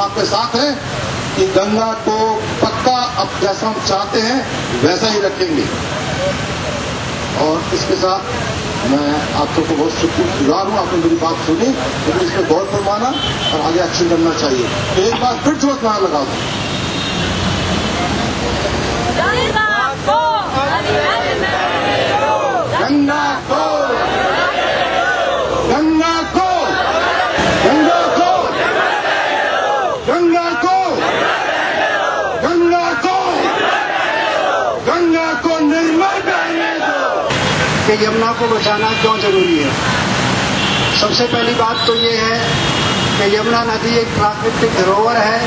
आपके साथ हैं कि गंगा को पक्का अब जैसा हम चाहते हैं वैसा ही रखेंगे। और इसके साथ मैं आप सबको बहुत शुक्रगुजार हूँ, आपने मेरी बात सुनी, लेकिन इसमें गौर फरमाना और आगे एक्शन करना चाहिए। तो एक बार फिर जोश नारा लगा दो, गंगा को, गंगा को, गंगा को, गंगा को, गंगा को, गंगा को, गंगा को निर्मल करने दो। कि यमुना को बचाना क्यों जरूरी है। सबसे पहली बात तो ये है कि यमुना नदी एक प्राकृतिक धरोहर है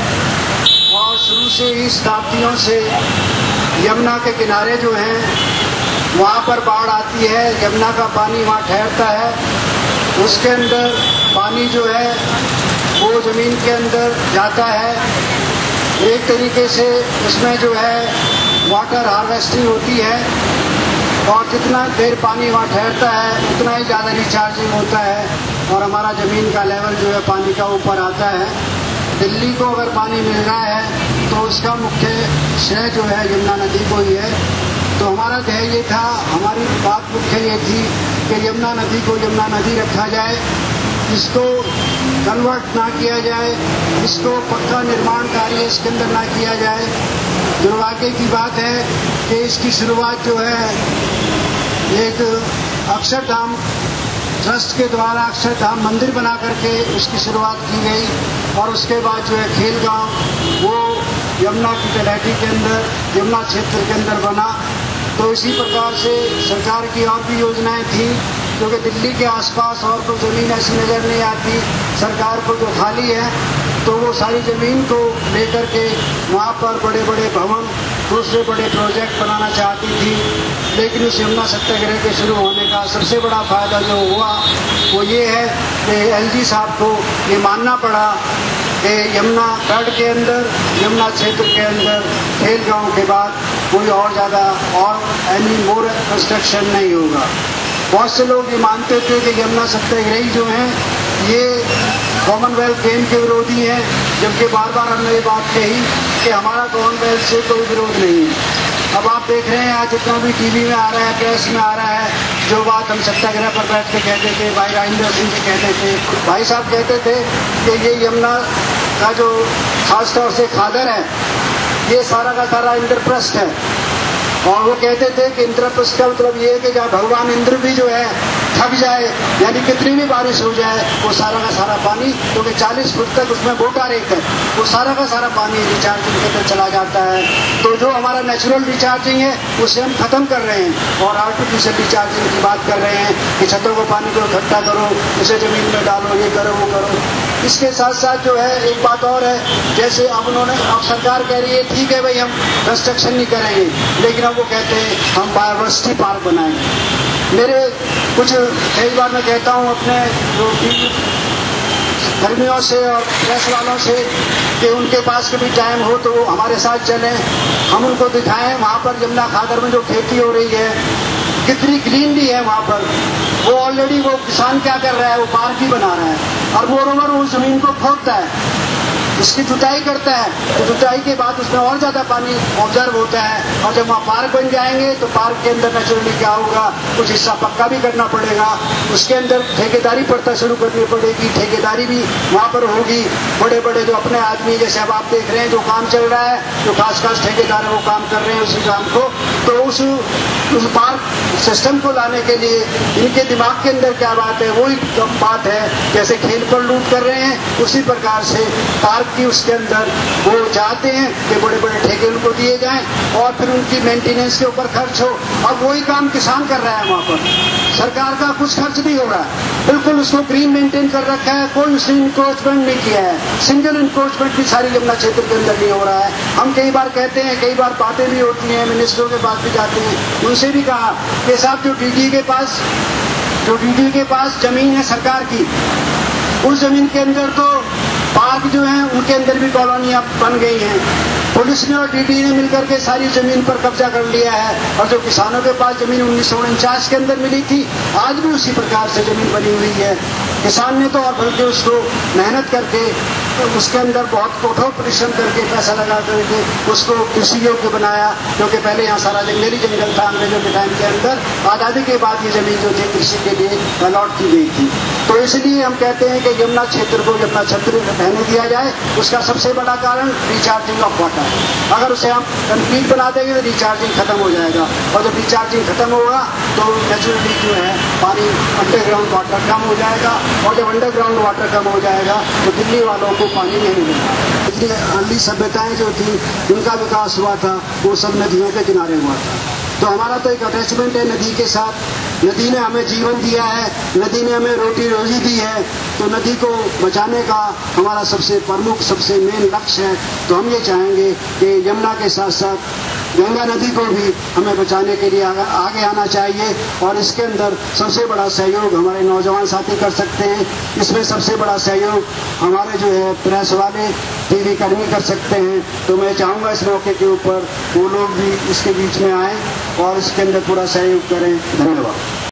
और शुरू से ही शताब्दियों से यमुना के किनारे जो हैं वहाँ पर बाढ़ आती है, यमुना का पानी वहाँ ठहरता है, उसके अंदर पानी जो है वो जमीन के अंदर जाता है। एक तरीके से उसमें जो है वाटर हार्वेस्टिंग होती है और जितना देर पानी वहाँ ठहरता है उतना ही ज़्यादा रिचार्जिंग होता है और हमारा ज़मीन का लेवल जो है पानी का ऊपर आता है। दिल्ली को अगर पानी मिल रहा है तो उसका मुख्य श्रेय जो है यमुना नदी को ही है। तो हमारा ध्येय ये था, हमारी बात मुख्य ये थी कि यमुना नदी को यमुना नदी रखा जाए, इसको कन्वर्ट ना किया जाए, इसको पक्का निर्माण कार्य इसके अंदर ना किया जाए। दुर्भाग्य की बात है कि इसकी शुरुआत जो है एक अक्षरधाम ट्रस्ट के द्वारा अक्षरधाम मंदिर बना करके उसकी शुरुआत की गई और उसके बाद जो है खेल गांव वो यमुना की तलहटी के अंदर यमुना क्षेत्र के अंदर बना। तो इसी प्रकार से सरकार की और भी योजनाएं थी, क्योंकि दिल्ली के आसपास और कोई ज़मीन ऐसी नज़र नहीं आती सरकार को जो खाली है, तो वो सारी ज़मीन को लेकर के वहाँ पर बड़े बड़े भवन दूसरे बड़े प्रोजेक्ट बनाना चाहती थी। लेकिन इस यमुना सत्याग्रह के शुरू होने का सबसे बड़ा फायदा जो हुआ वो ये है कि एलजी साहब को ये मानना पड़ा कि यमुना तट के अंदर यमुना क्षेत्र के अंदर खेल गांव के बाद कोई और ज़्यादा और एनी मोर कंस्ट्रक्शन नहीं होगा। बहुत से लोग ये मानते थे कि यमुना सत्याग्रही जो हैं ये कॉमनवेल्थ गेम के विरोधी हैं, जबकि बार बार हमने ये बात कही कि हमारा कॉमनवेल्थ से कोई विरोध नहीं है। अब आप देख रहे हैं आज जितना भी टीवी में आ रहा है, प्रेस में आ रहा है, जो बात हम सत्याग्रह पर बैठ के कहते थे, भाई राजेंद्र सिंह जी कहते थे, भाई साहब कहते थे कि ये यमुना का जो खास तौर से खादर है ये सारा का सारा इंद्रप्रस्थ है। और वो कहते थे कि इंद्रप्रस्थ का मतलब ये है कि जहाँ भगवान इंद्र भी जो है थक जाए, यानी कितनी भी बारिश हो जाए वो सारा का सारा पानी, क्योंकि 40 फुट तक उसमें बोटा रेत है, वो सारा का सारा पानी रिचार्जिंग के अंदर चला जाता है। तो जो हमारा नेचुरल रिचार्जिंग है उसे हम खत्म कर रहे हैं और आर्टिफिशियल रिचार्जिंग की बात कर रहे हैं कि छतों को पानी को इकट्ठा करो, उसे जमीन में डालो, ये करो वो करो। इसके साथ साथ जो है एक बात और है, जैसे अब सरकार कह रही है ठीक है भाई हम कंस्ट्रक्शन नहीं करेंगे, लेकिन अब वो कहते हैं हम बायोवर्सिटी पार्क बनाएंगे। मेरे कुछ कई बार मैं कहता हूँ अपने जो कर्मियों से और प्रेस वालों से कि उनके पास कभी टाइम हो तो वो हमारे साथ चलें, हम उनको दिखाएं वहाँ पर यमुना खादर में जो खेती हो रही है कितनी क्लीनली है वहाँ पर। वो ऑलरेडी वो किसान क्या कर रहा है, वो पार्क ही बना रहा है और मोरोवर वो जमीन को खोदता है, उसकी जुताई करता है, तो जुताई के बाद उसमें और ज़्यादा पानी ऑब्जर्व होता है और जब वहाँ पार्क बन जाएंगे तो पार्क के अंदर नेचुरली क्या होगा, कुछ हिस्सा पक्का भी करना पड़ेगा, उसके अंदर ठेकेदारी प्रथा शुरू करनी पड़ेगी, ठेकेदारी भी वहाँ पर होगी। बड़े बड़े जो अपने आदमी जैसे अब आप देख रहे हैं जो काम चल रहा है, जो खास खास ठेकेदार है वो काम कर रहे हैं उसी काम को, तो उस पार्क सिस्टम को लाने के लिए इनके दिमाग के अंदर क्या बात है, वही बात है जैसे खेल पर लूट कर रहे हैं उसी प्रकार से पार्क की उसके अंदर वो चाहते हैं कि बड़े बड़े ठेके उनको दिए जाएं और फिर उनकी मेंटेनेंस के ऊपर खर्च हो। अब वही काम किसान कर रहा है वहाँ पर, सरकार का कुछ खर्च नहीं हो रहा है, बिल्कुल उसको ग्रीन मेंटेन कर रखा है, कोई उसने इंक्रोचमेंट नहीं किया है, सिंगल इंक्रोचमेंट भी सारी यमुना क्षेत्र के अंदर नहीं हो रहा है। हम कई बार कहते हैं, कई बार बातें भी होती हैं, मिनिस्टरों के पास भी जाते हैं, उनसे भी कहा कि साहब जो डीडी के पास जमीन है सरकार की, उस जमीन के अंदर तो पार्क जो है उनके अंदर भी कॉलोनियां बन गई हैं, पुलिस ने और डीडी ने मिलकर के सारी जमीन पर कब्जा कर लिया है और जो किसानों के पास जमीन 1949 के अंदर मिली थी आज भी उसी प्रकार से जमीन बनी हुई है। किसान ने तो और बल्कि उसको मेहनत करके उसके अंदर बहुत कठोर परिश्रम करके पैसा लगा करके उसको कृषि योग्य बनाया, क्योंकि पहले यहाँ सारा जंगली जंगल था। अंग्रेजों के टाइम के अंदर आज़ादी के बाद ये जमीन जो थी कृषि के लिए अलॉट की गई थी। तो इसलिए हम कहते हैं कि यमुना क्षेत्र को यमुना क्षेत्र रहने दिया जाए। उसका सबसे बड़ा कारण रिचार्जिंग ऑफ वाटर। अगर उसे हम कंक्रीट बना देंगे तो रिचार्जिंग खत्म हो जाएगा, और जब रिचार्जिंग खत्म होगा तो नेचुरली जो है पानी अंडरग्राउंड वाटर कम हो जाएगा, और जब अंडरग्राउंड वाटर कम हो जाएगा तो दिल्ली वालों को पानी नहीं मिलेगा। इसलिए अर्ली सभ्यताएं जो थी उनका विकास हुआ था वो सब नदियों के किनारे हुआ था। तो हमारा तो एक अटैचमेंट है नदी के साथ। नदी ने हमें जीवन दिया है, नदी ने हमें रोटी रोजी दी है, तो नदी को बचाने का हमारा सबसे प्रमुख सबसे मेन लक्ष्य है। तो हम ये चाहेंगे कि यमुना के साथ साथ गंगा नदी को भी हमें बचाने के लिए आगे आना चाहिए, और इसके अंदर सबसे बड़ा सहयोग हमारे नौजवान साथी कर सकते हैं। इसमें सबसे बड़ा सहयोग हमारे जो है प्रेस वाले टीवी कर्मी कर सकते हैं। तो मैं चाहूँगा इस मौके के ऊपर वो लोग भी इसके बीच में आए और इसके अंदर पूरा सहयोग करें। धन्यवाद।